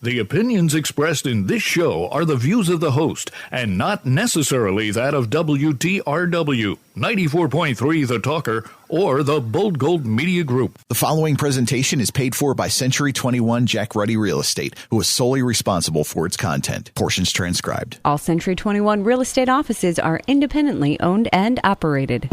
The opinions expressed in this show are the views of the host and not necessarily that of WTRW, 94.3 The Talker, or the Bold Gold Media Group. The following presentation is paid for by Century 21 Jack Ruddy Real Estate, who is solely responsible for its content. Portions transcribed. All Century 21 real estate offices are independently owned and operated.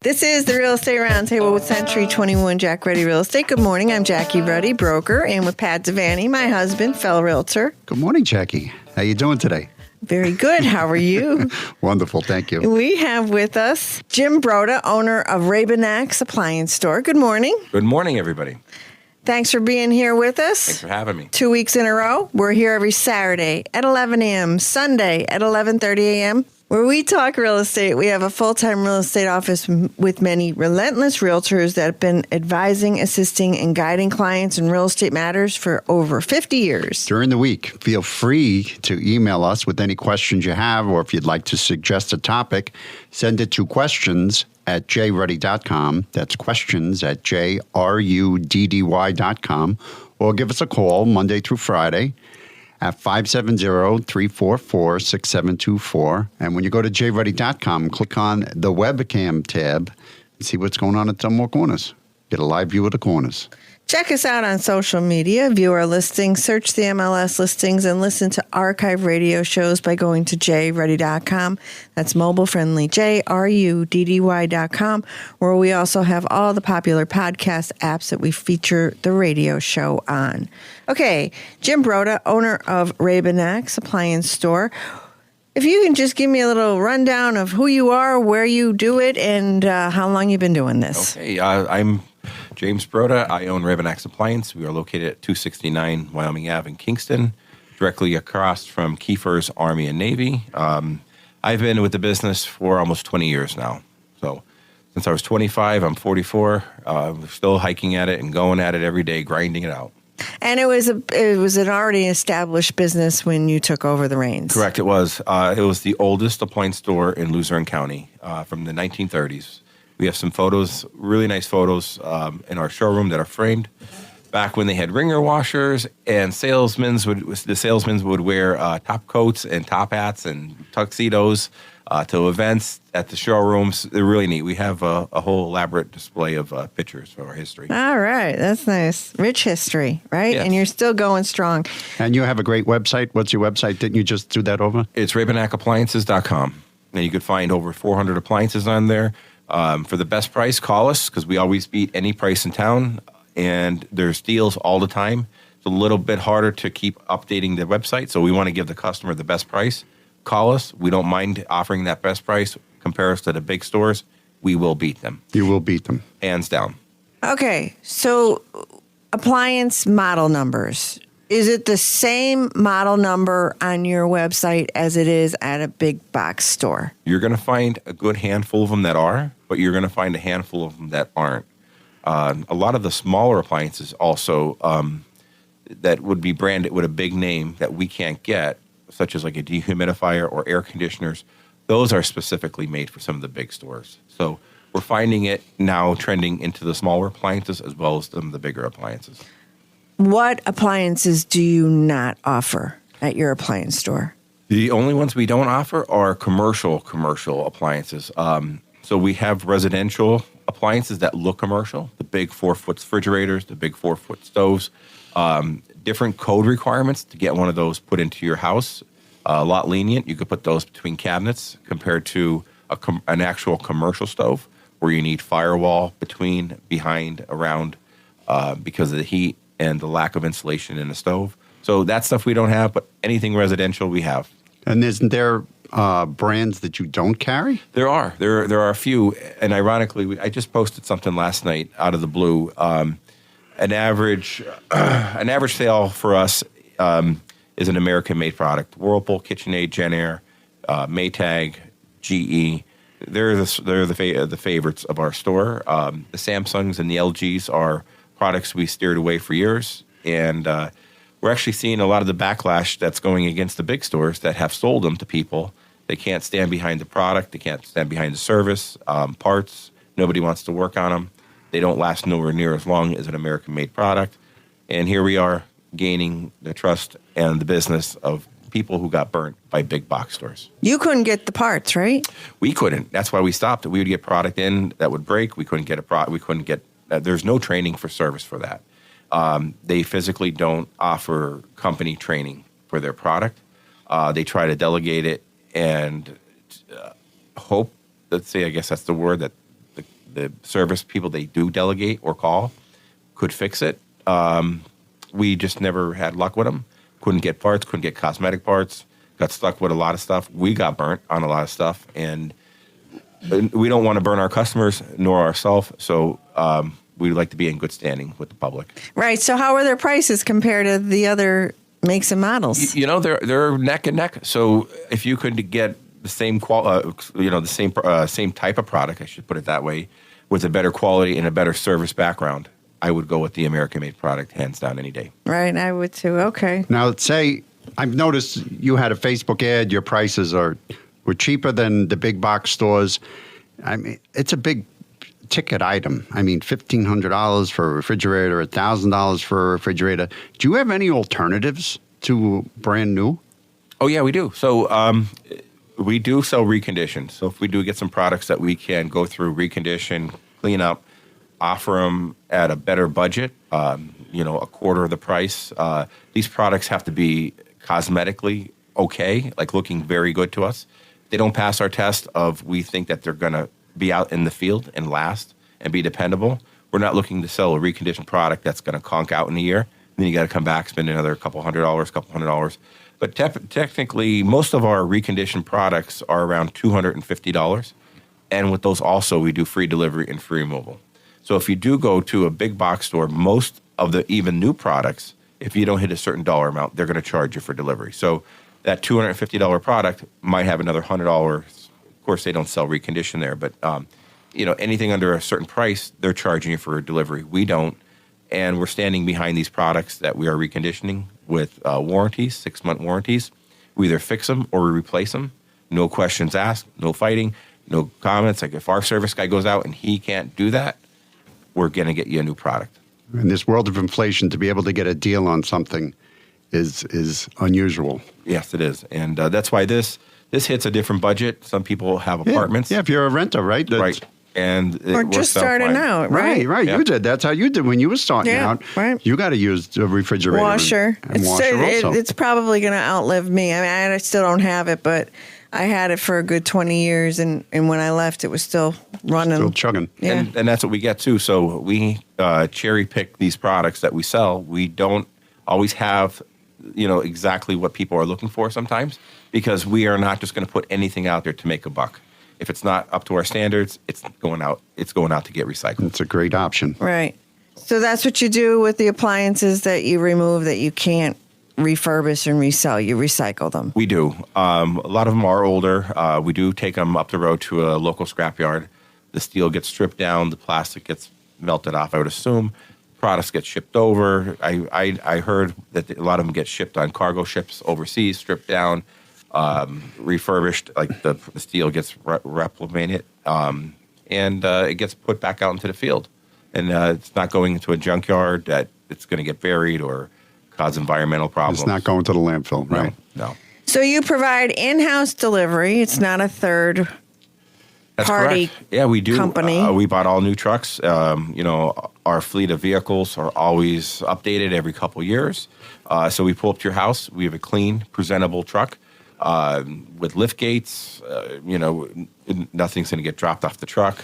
This is the Real Estate Roundtable with Century 21 Jack Ruddy Real Estate. Good morning. I'm Jackie Ruddy, broker, and with Pat Devaney, my husband, fellow realtor. Good morning, Jackie. How you doing today? Very good. How are you? Wonderful. Thank you. We have with us Jim Broda, owner of Rebennack's Appliance Store. Good morning. Good morning, everybody. Thanks for being here with us. Thanks for having me. 2 weeks in a row. We're here every Saturday at 11 a.m., Sunday at 11:30 a.m., where we talk real estate. We have a full-time real estate office with many relentless realtors that have been advising, assisting, and guiding clients in real estate matters for over 50 years. During the week, feel free to email us with any questions you have, or if you'd like to suggest a topic, send it to questions@jruddy.com. That's questions@jruddy.com. Or give us a call Monday through Friday at 570-344-6724. And when you go to jruddy.com, click on the webcam tab and see what's going on at some more corners. Get a live view of the corners. Check us out on social media, view our listings, search the MLS listings, and listen to archive radio shows by going to jruddy.com. That's mobile-friendly, jruddy.com, where we also have all the popular podcast apps that we feature the radio show on. Okay, Jim Broda, owner of Rebennack's Appliance Store. If you can just give me a little rundown of who you are, where you do it, and how long you've been doing this. Okay, I'm James Broda. I own Rebennack's Appliance. We are located at 269 Wyoming Ave in Kingston, directly across from Kiefer's Army and Navy. I've been with the business for almost 20 years now. So since I was 25, I'm 44. We're still hiking at it and going at it every day, grinding it out. And it was an already established business when you took over the reins. Correct, it was. It was the oldest appliance store in Luzerne County from the 1930s. We have some photos, really nice photos in our showroom that are framed. Back when they had ringer washers and the salesmen would wear top coats and top hats and tuxedos to events at the showrooms. They're really neat. We have a whole elaborate display of pictures from our history. All right. That's nice. Rich history, right? Yes. And you're still going strong. And you have a great website. What's your website? Didn't you just do that over? It's RebennackAppliances.com. And you could find over 400 appliances on there. For the best price, call us because we always beat any price in town. And there's deals all the time. It's a little bit harder to keep updating the website. So we want to give the customer the best price. Call us. We don't mind offering that best price. Compare us to the big stores. We will beat them. You will beat them. Hands down. Okay. So appliance model numbers. Is it the same model number on your website as it is at a big box store? You're going to find a good handful of them that are, but you're going to find a handful of them that aren't. A lot of the smaller appliances also that would be branded with a big name that we can't get, such as like a dehumidifier or air conditioners, those are specifically made for some of the big stores. So we're finding it now trending into the smaller appliances as well as some of the bigger appliances. What appliances do you not offer at your appliance store? The only ones we don't offer are commercial appliances. So we have residential appliances that look commercial, the big 4-foot refrigerators, the big 4-foot stoves, different code requirements to get one of those put into your house. A lot lenient. You could put those between cabinets compared to an actual commercial stove where you need firewall behind, around because of the heat and the lack of insulation in the stove. So that's stuff we don't have, but anything residential we have. And isn't there brands that you don't carry? There are. There are a few. And ironically, I just posted something last night out of the blue. An average sale for us is an American-made product. Whirlpool, KitchenAid, Genair, Maytag, GE. They're the favorites of our store. The Samsungs and the LGs are products we steered away for years, and we're actually seeing a lot of the backlash that's going against the big stores that have sold them to people. They can't stand behind the product. They can't stand behind the service, parts. Nobody wants to work on them. They don't last nowhere near as long as an American-made product. And here we are gaining the trust and the business of people who got burnt by big box stores. You couldn't get the parts, right? We couldn't. That's why we stopped. We would get product in that would break. We couldn't get a product. We couldn't get. There's no training for service for that. They physically don't offer company training for their product. They try to delegate it and hope. Let's say, I guess that's the word, that the service people they do delegate or call could fix it. We just never had luck with them. Couldn't get parts, couldn't get cosmetic parts, got stuck with a lot of stuff. We got burnt on a lot of stuff, and we don't want to burn our customers nor ourselves, so we'd like to be in good standing with the public. Right. So how are their prices compared to the other makes and models? They're neck and neck. So if you could get the same same type of product, I should put it that way, with a better quality and a better service background, I would go with the American-made product hands down any day. Right, I would too. Okay. Now, say I've noticed you had a Facebook ad. Your prices were cheaper than the big box stores. I mean, it's a big ticket item. I mean, $1,500 for a refrigerator, $1,000 for a refrigerator. Do you have any alternatives to brand new? Oh yeah, we do. So we do sell reconditioned. So if we do get some products that we can go through, recondition, clean up, offer them at a better budget, a quarter of the price. These products have to be cosmetically okay, like looking very good to us. They don't pass our test of we think that they're going to be out in the field and last and be dependable. We're not looking to sell a reconditioned product that's going to conk out in a year. Then you got to come back, spend another couple $100. But technically, most of our reconditioned products are around $250. And with those also, we do free delivery and free removal. So if you do go to a big box store, most of the even new products, if you don't hit a certain dollar amount, they're going to charge you for delivery. So that $250 product might have another $100. Of course, they don't sell reconditioned there, but anything under a certain price, they're charging you for delivery. We don't, and we're standing behind these products that we are reconditioning with warranties, 6-month warranties. We either fix them or we replace them. No questions asked, no fighting, no comments. Like if our service guy goes out and he can't do that, we're going to get you a new product. In this world of inflation, to be able to get a deal on something is unusual. Yes, it is. And that's why this hits a different budget. Some people have apartments. Yeah, if you're a renter, right? Right. And or just starting out, right? Right. Yeah. You did. That's how you did when you were starting out. Right. You got to use a refrigerator. Washer. And washer also. It's probably going to outlive me. I mean, I still don't have it, but I had it for a good 20 years, and when I left, it was still running. Still chugging. Yeah. And that's what we get, too. So we cherry pick these products that we sell. We don't always have, exactly what people are looking for sometimes, because we are not just going to put anything out there to make a buck. If it's not up to our standards, it's going out to get recycled. It's a great option. Right. So that's what you do with the appliances that you remove that you can't refurbish and resell. You recycle them. We do. A lot of them are older. We do take them up the road to a local scrapyard. The steel gets stripped down. The plastic gets melted off, I would assume. Products get shipped over. I heard that a lot of them get shipped on cargo ships overseas, stripped down, refurbished. Like the steel gets replicated, and it gets put back out into the field. And it's not going into a junkyard that it's going to get buried or cause environmental problems. It's not going to the landfill, right? No. So you provide in-house delivery. It's not a third That's party. Correct. Yeah, we do. Company. We bought all new trucks. Our fleet of vehicles are always updated every couple of years. So we pull up to your house. We have a clean, presentable truck with lift gates. Nothing's going to get dropped off the truck.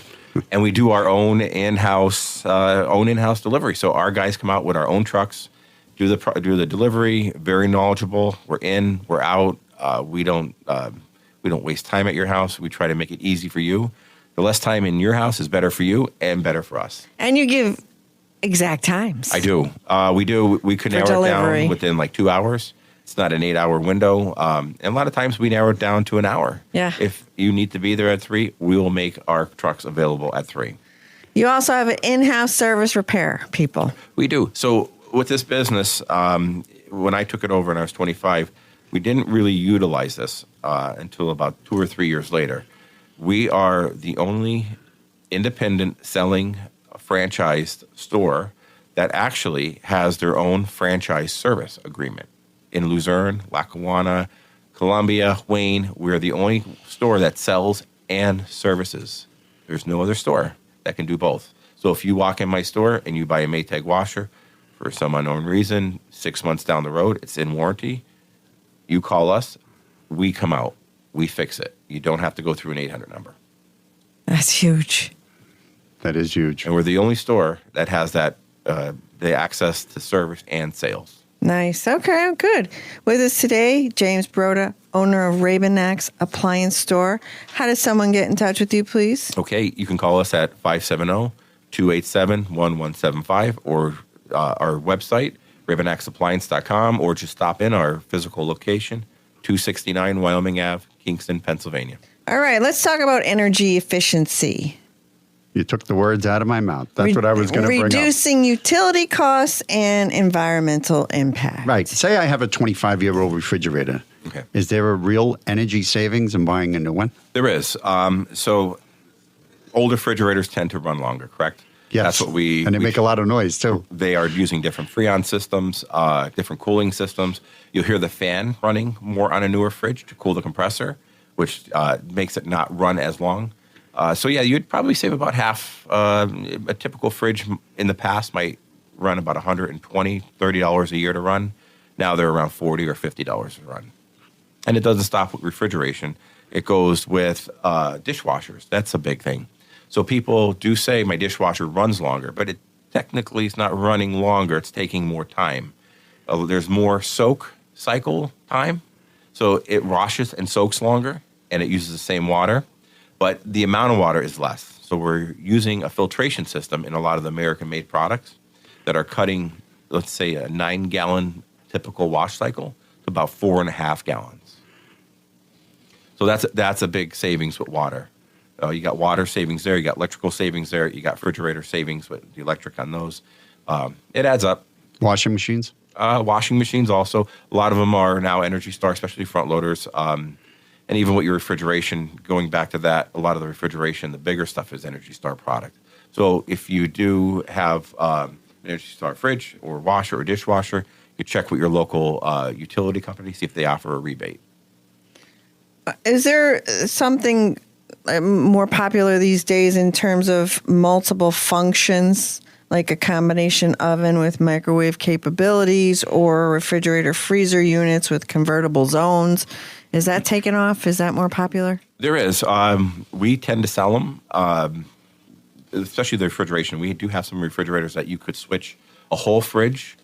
And we do our own in-house delivery. So our guys come out with our own trucks, do the delivery. Very knowledgeable. We're in, we're out. We don't waste time at your house. We try to make it easy for you. The less time in your house is better for you and better for us. And you give exact times. I do. We do. We could narrow it down within like 2 hours. It's not an 8-hour window. And a lot of times we narrow it down to an hour. Yeah. If you need to be there at 3, we will make our trucks available at 3. You also have an in-house service repair people. We do. So with this business, when I took it over and I was 25, we didn't really utilize this until about 2 or 3 years later. We are the only independent selling franchised store that actually has their own franchise service agreement. In Luzerne, Lackawanna, Columbia, Wayne, we're the only store that sells and services. There's no other store that can do both. So if you walk in my store and you buy a Maytag washer for some unknown reason, 6 months down the road, it's in warranty, you call us, we come out, we fix it. You don't have to go through an 800 number. That's huge. That is huge. And we're the only store that has that, the access to service and sales. Nice. Okay, good. With us today, James Broda, owner of Rebennack's Appliance Store. How does someone get in touch with you, please? Okay, you can call us at 570-287-1175 or our website, rebennacksappliance.com, or just stop in our physical location, 269 Wyoming Ave, Kingston, Pennsylvania. All right, let's talk about energy efficiency. You took the words out of my mouth. That's what I was going to bring up. Reducing utility costs and environmental impact. Right. Say I have a 25-year-old refrigerator. Okay. Is there a real energy savings in buying a new one? There is. So older refrigerators tend to run longer, correct? Yes. That's what we... And they make a lot of noise, too. They are using different Freon systems, different cooling systems. You'll hear the fan running more on a newer fridge to cool the compressor, which makes it not run as long. So, yeah, you'd probably save about half. A typical fridge in the past might run about $120, $30 a year to run. Now they're around $40 or $50 to run. And it doesn't stop with refrigeration. It goes with dishwashers. That's a big thing. So people do say my dishwasher runs longer, but it technically is not running longer. It's taking more time. There's more soak cycle time. So it washes and soaks longer, and it uses the same water. But the amount of water is less. So we're using a filtration system in a lot of the American-made products that are cutting, let's say, a 9-gallon typical wash cycle to about 4.5 gallons. So that's a big savings with water. You got water savings there. You got electrical savings there. You got refrigerator savings with the electric on those. It adds up. Washing machines? Washing machines also. A lot of them are now Energy Star, especially front loaders. And even with your refrigeration, going back to that, a lot of the refrigeration, the bigger stuff is Energy Star product. So if you do have an Energy Star fridge or washer or dishwasher, you check with your local utility company, see if they offer a rebate. Is there something more popular these days in terms of multiple functions, like a combination oven with microwave capabilities or refrigerator freezer units with convertible zones? Is that taken off? Is that more popular? There is. We tend to sell them, especially the refrigeration. We do have some refrigerators that you could switch a whole fridge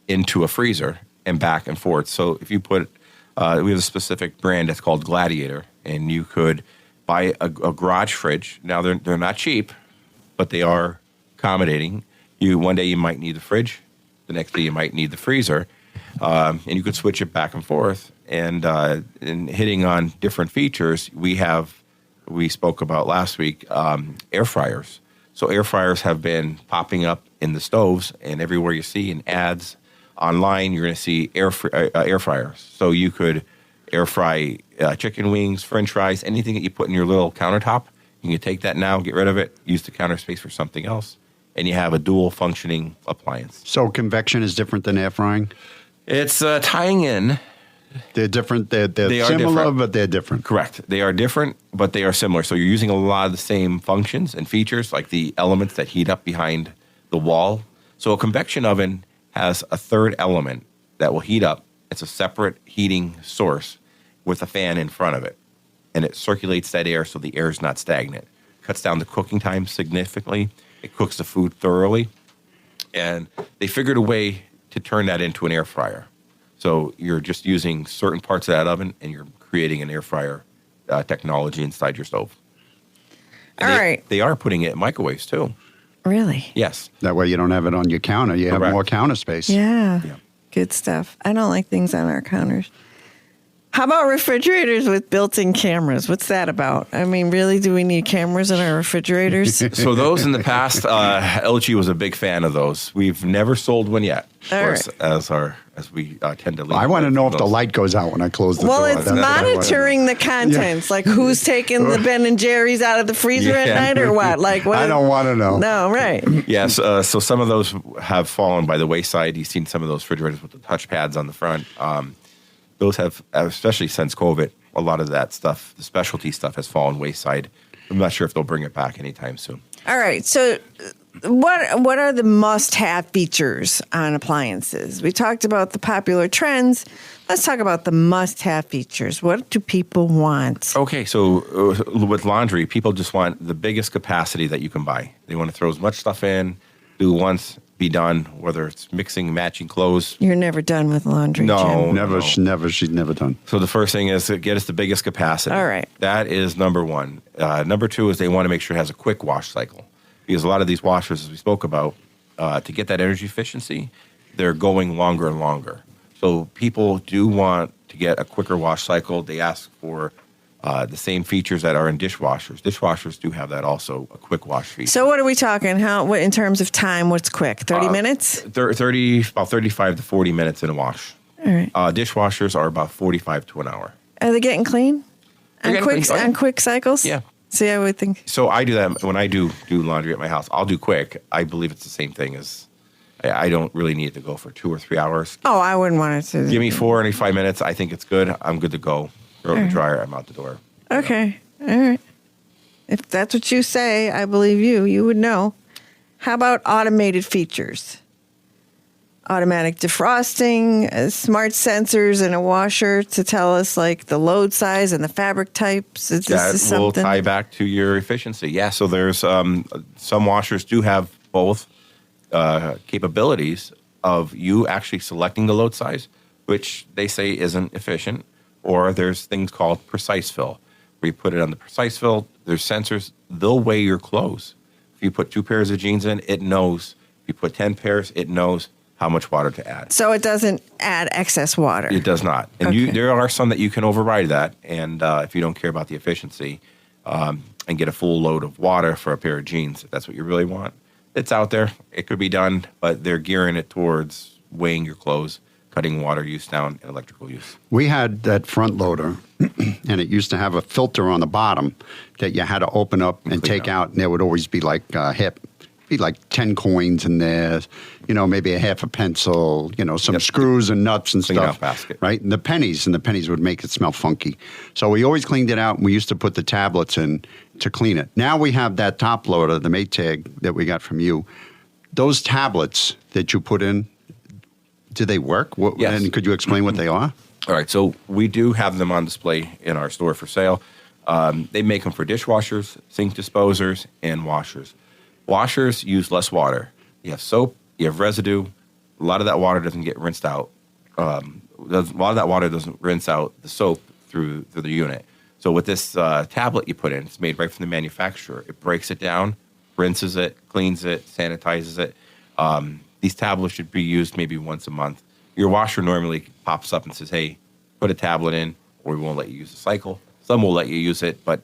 into a freezer and back and forth. So if you put, we have a specific brand that's called Gladiator, and you could buy a garage fridge. Now, they're not cheap, but they are accommodating. One day you might need the fridge. The next day you might need the freezer. And you could switch it back and forth. And hitting on different features, we spoke about last week, air fryers. So air fryers have been popping up in the stoves, and everywhere you see in ads online, you're going to see air fryers. So you could air fry chicken wings, French fries, anything that you put in your little countertop. You can take that now, get rid of it, use the counter space for something else, and you have a dual functioning appliance. So convection is different than air frying? It's tying in. They're different. They're They are similar, different. but they're different. Correct. They are different, but they are similar. So you're using a lot of the same functions and features, like the elements that heat up behind the wall. So a convection oven has a third element that will heat up. It's a separate heating source with a fan in front of it. And it circulates that air so the air is not stagnant. Cuts down the cooking time significantly. It cooks the food thoroughly. And they figured a way to turn that into an air fryer. So you're just using certain parts of that oven, and you're creating an air fryer technology inside your stove. And they are putting it in microwaves, too. Really? Yes. That way you don't have it on your counter. You have Correct. more counter space. Yeah. Good stuff. I don't like things on our counters. How about refrigerators with built-in cameras? What's that about? I mean, really, do we need cameras in our refrigerators? So those in the past, LG was a big fan of those. We've never sold one yet, of course, as we tend to leave. I want to know if the light goes out when I close the door. Well, it's monitoring the contents, like who's taking the Ben and Jerry's out of the freezer at night or what? Like what? I don't want to know. No, right. Yes, so some of those have fallen by the wayside. You've seen some of those refrigerators with the touch pads on the front. Those have, especially since COVID, a lot of that stuff, the specialty stuff, has fallen wayside. I'm not sure if they'll bring it back anytime soon. All right. So what are the must-have features on appliances? We talked about the popular trends. Let's talk about the must-have features. What do people want? Okay, so with laundry, people just want the biggest capacity that you can buy. They want to throw as much stuff in, do once, be done, whether it's mixing, matching clothes. You're never done with laundry, No, Jim. Never. She's never done. So the first thing is to get us the biggest capacity. All right. That is number one. Number two is they want to make sure it has a quick wash cycle. Because a lot of these washers, as we spoke about, to get that energy efficiency, they're going longer and longer. So people do want to get a quicker wash cycle. They ask for the same features that are in dishwashers. Dishwashers do have that also, a quick wash feature. So what are we talking? What in terms of time? What's quick? 30 minutes? About 35 to 40 minutes in a wash. All right. Dishwashers are about 45 to an hour. Are they getting clean? They're getting clean. Oh, yeah. On quick cycles? Yeah. See, I would think. So I do that when I do laundry at my house. I'll do quick. I believe it's the same thing as I don't really need it to go for 2 or 3 hours. Oh, I wouldn't want it to. Give me 4 or 5 minutes. I think it's good. I'm good to go. Throw it in the dryer. I'm out the door. Okay. All right. If that's what you say, I believe you. You would know. How about automated features? Automatic defrosting, smart sensors in a washer to tell us like the load size and the fabric types. That will tie back to your efficiency. Yeah, so there's some washers do have both capabilities of you actually selecting the load size, which they say isn't efficient, or there's things called precise fill, where you put it on the precise fill, there's sensors, they'll weigh your clothes. If you put 2 pairs of jeans in, it knows. If you put 10 pairs, it knows how much water to add. So it doesn't add excess water. It does not. And Okay. there are some that you can override that, and if you don't care about the efficiency, and get a full load of water for a pair of jeans, if that's what you really want, it's out there. It could be done, but they're gearing it towards weighing your clothes, cutting water use down, and electrical use. We had that front loader, and it used to have a filter on the bottom that you had to open up and take out, and there would always be like be like 10 coins in there, maybe a half a pencil, some screws and nuts and Clean stuff. out basket. Right? And the pennies would make it smell funky. So we always cleaned it out, and we used to put the tablets in to clean it. Now we have that top loader, the Maytag that we got from you. Those tablets that you put in, do they work? Yes. And could you explain what they are? All right, so we do have them on display in our store for sale. They make them for dishwashers, sink disposers, and washers. Washers use less water. You have soap, you have residue. A lot of that water doesn't get rinsed out. A lot of that water doesn't rinse out the soap through the unit. So with this tablet you put in, it's made right from the manufacturer. It breaks it down, rinses it, cleans it, sanitizes it. These tablets should be used maybe once a month. Your washer normally pops up and says, hey, put a tablet in, or we won't let you use the cycle. Some will let you use it, but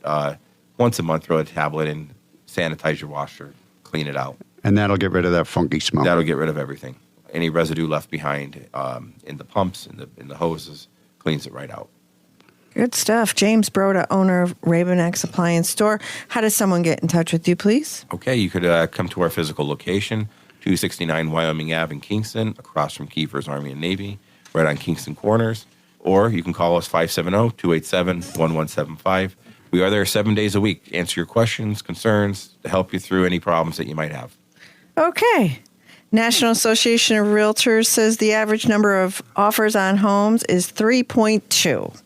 once a month, throw a tablet in, sanitize your washer, clean it out. And that'll get rid of that funky smell. That'll get rid of everything. Any residue left behind in the pumps, in the hoses, cleans it right out. Good stuff. James Broda, owner of Rebennack's Appliance Store. How does someone get in touch with you, please? Okay, you could come to our physical location, 269 Wyoming Ave in Kingston, across from Kiefer's Army and Navy, right on Kingston Corners. Or you can call us 570-287-1175. We are there 7 days a week to answer your questions, concerns, to help you through any problems that you might have. Okay. National Association of Realtors says the average number of offers on homes is 3.2.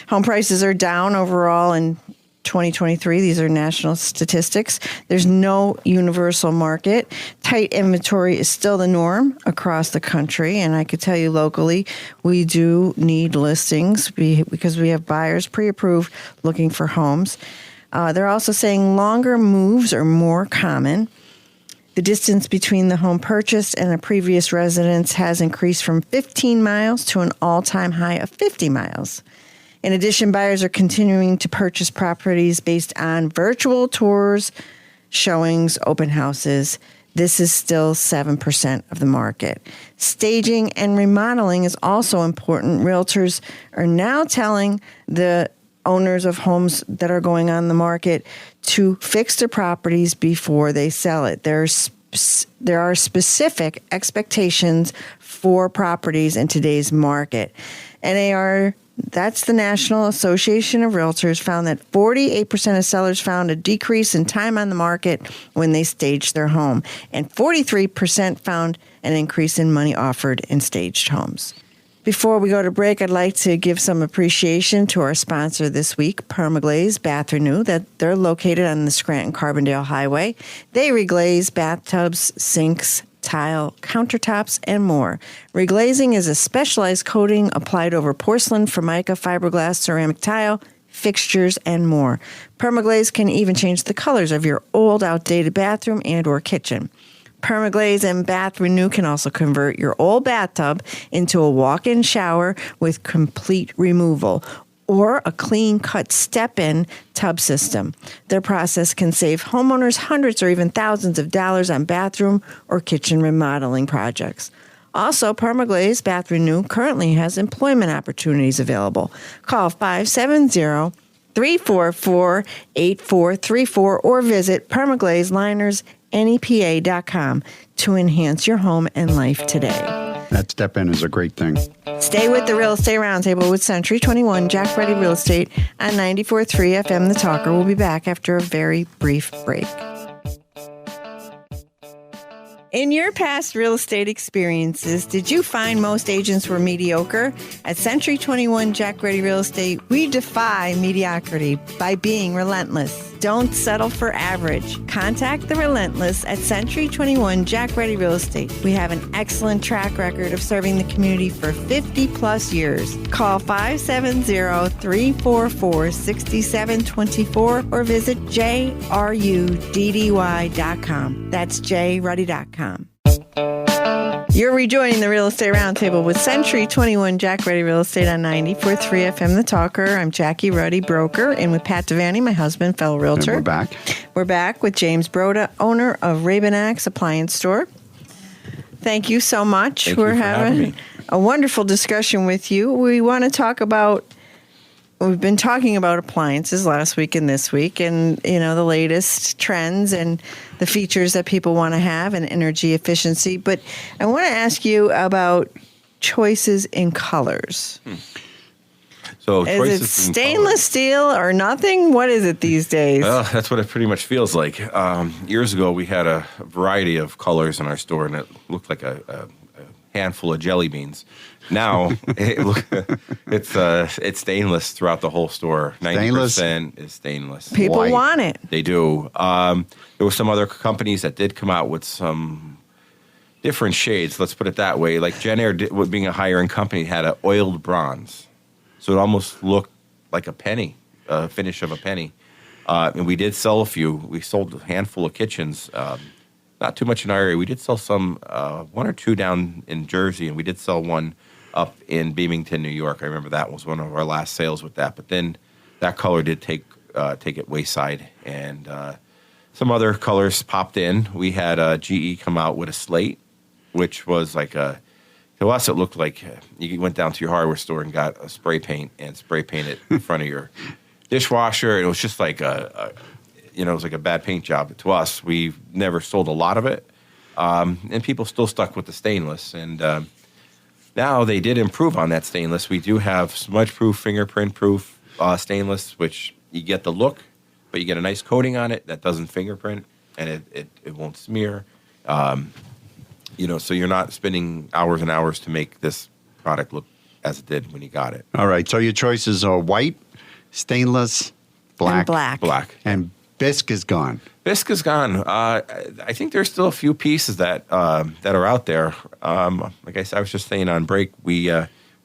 Home prices are down overall in 2023. These are national statistics. There's no universal market. Tight inventory is still the norm across the country. And I could tell you locally, we do need listings because we have buyers pre-approved looking for homes. They're also saying longer moves are more common. The distance between the home purchased and a previous residence has increased from 15 miles to an all-time high of 50 miles. In addition, buyers are continuing to purchase properties based on virtual tours, showings, open houses. This is still 7% of the market. Staging and remodeling is also important. Realtors are now telling the owners of homes that are going on the market to fix their properties before they sell it. There are specific expectations for properties in today's market. That's the National Association of Realtors, found that 48% of sellers found a decrease in time on the market when they staged their home, and 43% found an increase in money offered in staged homes. Before we go to break, I'd like to give some appreciation to our sponsor this week, Permaglaze Bath Renew, that they're located on the Scranton-Carbondale Highway. They reglaze bathtubs, sinks, tile, countertops, and more. Reglazing is a specialized coating applied over porcelain, formica, fiberglass, ceramic tile, fixtures, and more. Permaglaze can even change the colors of your old, outdated bathroom and or kitchen. Permaglaze and Bath Renew can also convert your old bathtub into a walk-in shower with complete removal, or a clean-cut step-in tub system. Their process can save homeowners hundreds or even thousands of dollars on bathroom or kitchen remodeling projects. Also, Permaglaze Bath Renew currently has employment opportunities available. Call 570-344-8434 or visit permaglazelinersnepa.com to enhance your home and life today. That step-in is a great thing. Stay with the Real Estate Roundtable with Century 21 Jack Ready Real Estate on 94.3 FM The Talker. We'll be back after a very brief break. In your past real estate experiences, did you find most agents were mediocre? At Century 21 Jack Ready Real Estate, we defy mediocrity by being relentless. Don't settle for average. Contact the Relentless at Century 21 Jack Ready Real Estate. We have an excellent track record of serving the community for 50 plus years. Call 570-344-6724 or visit jruddy.com. That's jruddy.com. You're rejoining the Real Estate Roundtable with Century 21 Jack Ready Real Estate on 94.3 FM The Talker. I'm Jackie Ruddy, broker, and with Pat Devaney, my husband, fellow realtor. And we're back. We're back with James Broda, owner of Rebennack's Appliance Store. Thank you so much. Thank you for having me. A wonderful discussion with you. We want to talk about, we've been talking about appliances last week and this week, and the latest trends and the features that people want to have and energy efficiency. But I want to ask you about choices in colors. So is it stainless steel or nothing? What is it these days? Well, that's what it pretty much feels like. Years ago, we had a variety of colors in our store, and it looked like a handful of jelly beans. Now, it's stainless throughout the whole store. 90% is stainless. People White. want it. They do. There were some other companies that did come out with some different shades. Let's put it that way. Like Jen Air, being a higher-end company, had an oiled bronze. So it almost looked like a penny, a finish of a penny. And we did sell a few. We sold a handful of kitchens. Not too much in our area. We did sell some, one or two down in Jersey, and we did sell one up in Beamington, New York. I remember that was one of our last sales with that. But then that color did take it wayside, and some other colors popped in. We had GE come out with a slate, which was like to us, it looked like you went down to your hardware store and got a spray paint and spray painted in front of your dishwasher. It was just like it was like a bad paint job. To us, we never sold a lot of it, and people still stuck with the stainless. And now they did improve on that stainless. We do have smudge-proof, fingerprint-proof stainless, which you get the look, but you get a nice coating on it that doesn't fingerprint, and it won't smear. So you're not spending hours and hours to make this product look as it did when you got it. All right. So your choices are white, stainless, black. And Black. And bisque is gone. Bisque is gone. I think there's still a few pieces that are out there. Like I said, I was just saying on break, we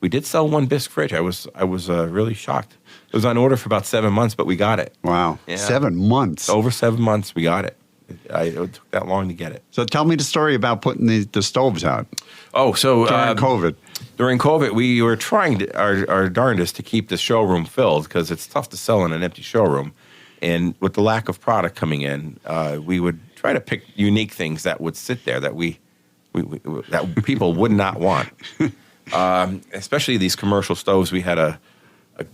did sell one bisque fridge. I was really shocked. It was on order for about 7 months, but we got it. Wow. Yeah. 7 months. Over 7 months, we got it. It took that long to get it. So tell me the story about putting the stoves out Oh, so during COVID. During COVID, we were trying our darndest to keep the showroom filled because it's tough to sell in an empty showroom. And with the lack of product coming in, we would try to pick unique things that would sit there that that people would not want. Especially these commercial stoves. We had a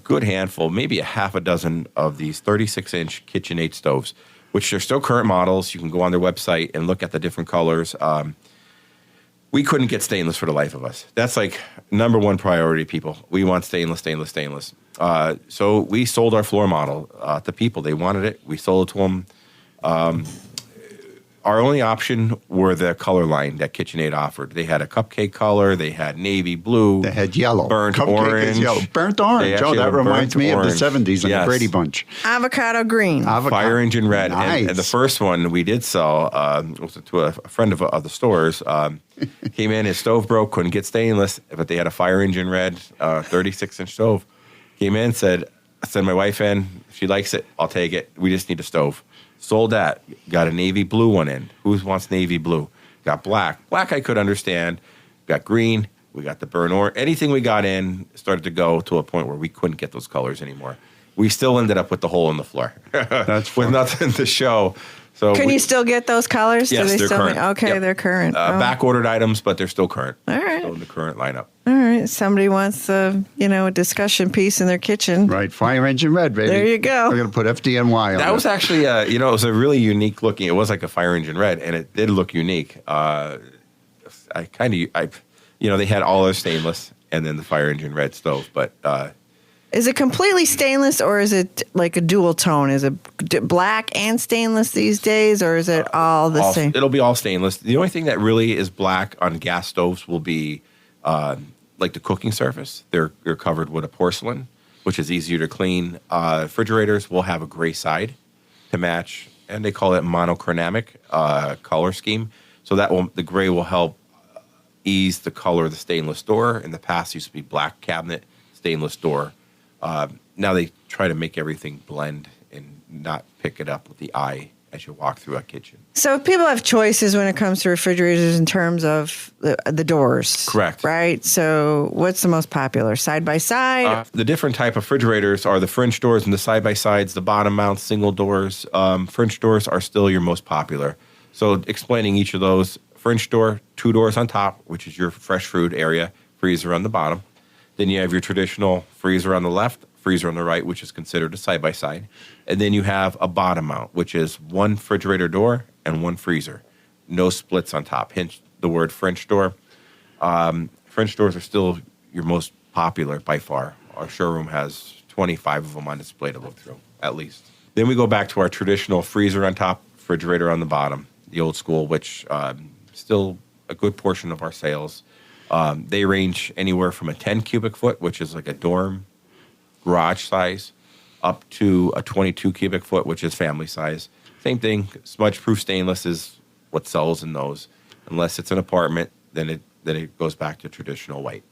good handful, maybe a half a dozen of these 36-inch KitchenAid stoves, which are still current models. You can go on their website and look at the different colors. We couldn't get stainless for the life of us. That's like number one priority, people. We want stainless, stainless, stainless. So we sold our floor model to people. They wanted it. We sold it to them. Our only option were the color line that KitchenAid offered. They had a cupcake color. They had navy blue. They had yellow. Burnt Cupcake orange. is yellow. Burnt orange. Oh, that reminds me of the 70s and the Brady Bunch. Avocado green. Fire engine red. Nice. And the first one we did sell was to a friend of the stores. Came in, his stove broke, couldn't get stainless, but they had a fire engine red 36-inch stove. Came in, said, send my wife in. She likes it. I'll take it. We just need a stove. Sold that. Got a navy blue one in. Who wants navy blue? Got black. Black I could understand. Got green. We got the burnt orange. Anything we got in started to go to a point where we couldn't get those colors anymore. We still ended up with the hole in the floor. That's with nothing to show. So Can you still get those colors? Yes, Do they they're still current. Okay, Yep. they're current. Back-ordered items, but they're still current. All right. Still in the current lineup. All right. Somebody wants a discussion piece in their kitchen. Right. Fire engine red, baby. There you go. We're going to put FDNY on That it. was actually, it was a really unique looking. It was like a fire engine red, and it did look unique. They had all their stainless and then the fire engine red stove, but Is it completely stainless or is it like a dual tone? Is it black and stainless these days, or is it all the same? It'll be all stainless. The only thing that really is black on gas stoves will be like the cooking surface. They're covered with a porcelain, which is easier to clean. Refrigerators will have a gray side to match, and they call it monochromatic color scheme. So the gray will help ease the color of the stainless door. In the past, it used to be black cabinet, stainless door. Now they try to make everything blend and not pick it up with the eye as you walk through a kitchen. So people have choices when it comes to refrigerators in terms of the doors. Correct. Right? So what's the most popular? Side-by-side? The different type of refrigerators are the French doors and the side-by-sides, the bottom mount single doors. French doors are still your most popular. So explaining each of those, French door, 2 doors on top, which is your fresh food area, freezer on the bottom. Then you have your traditional freezer on the left, freezer on the right, which is considered a side-by-side. And then you have a bottom mount, which is 1 refrigerator door and 1 freezer. No splits on top. Hence the word French door. French doors are still your most popular by far. Our showroom has 25 of them on display to look through, at least. Then we go back to our traditional freezer on top, refrigerator on the bottom, the old school, which still a good portion of our sales. They range anywhere from a 10 cubic foot, which is like a dorm garage size, up to a 22 cubic foot, which is family size. Same thing, smudge-proof stainless is what sells in those. Unless it's an apartment, then it goes back to traditional white.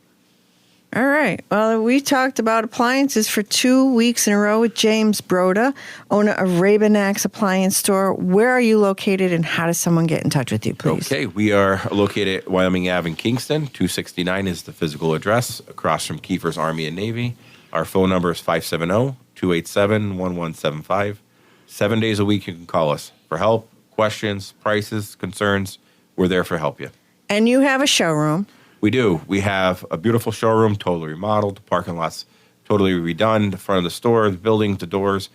All right. Well, we talked about appliances for 2 weeks in a row with James Broda, owner of Rebennack's Appliance Store. Where are you located, and how does someone get in touch with you, please? Okay, we are located at Wyoming Ave in Kingston. 269 is the physical address, across from Kiefer's Army and Navy. Our phone number is 570-287-1175. 7 days a week you can call us for help, questions, prices, concerns. We're there for help you. And you have a showroom. We do. We have a beautiful showroom, totally remodeled. The parking lot's totally redone. The front of the store, the building, the doors.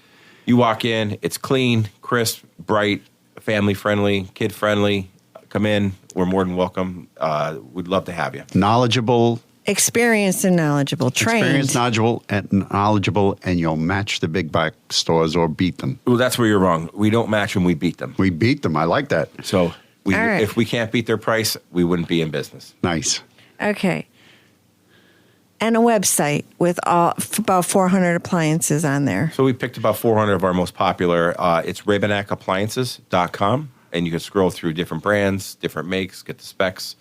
You walk in, it's clean, crisp, bright, family-friendly, kid-friendly. Come in. We're more than welcome. We'd love to have you. Knowledgeable. Experienced and knowledgeable. Trained. Experienced, knowledgeable, and you'll match the big box stores or beat them. Well, that's where you're wrong. We don't match them, we beat them. We beat them. I like that. So All right. if we can't beat their price, we wouldn't be in business. Nice. Okay. And a website with about 400 appliances on there. So we picked about 400 of our most popular. It's RebennackAppliances.com, and you can scroll through different brands, different makes, get the specs.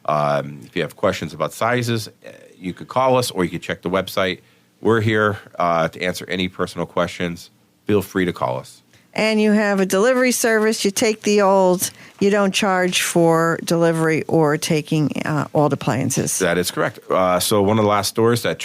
If you have questions about sizes, you could call us or you could check the website. We're here to answer any personal questions. Feel free to call us. And you have a delivery service. You take the old. You don't charge for delivery or taking old appliances. That is correct. So one of the last stores that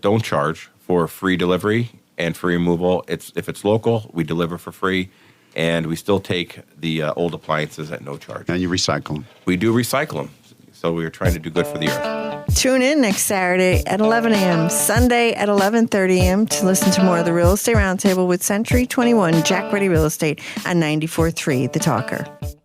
don't charge for free delivery and free removal. If it's local, we deliver for free, and we still take the old appliances at no charge. And you recycle them. We do recycle them. So we are trying to do good for the earth. Tune in next Saturday at 11 a.m., Sunday at 11:30 a.m. to listen to more of the Real Estate Roundtable with Century 21 Jack Ready Real Estate on 94.3 The Talker.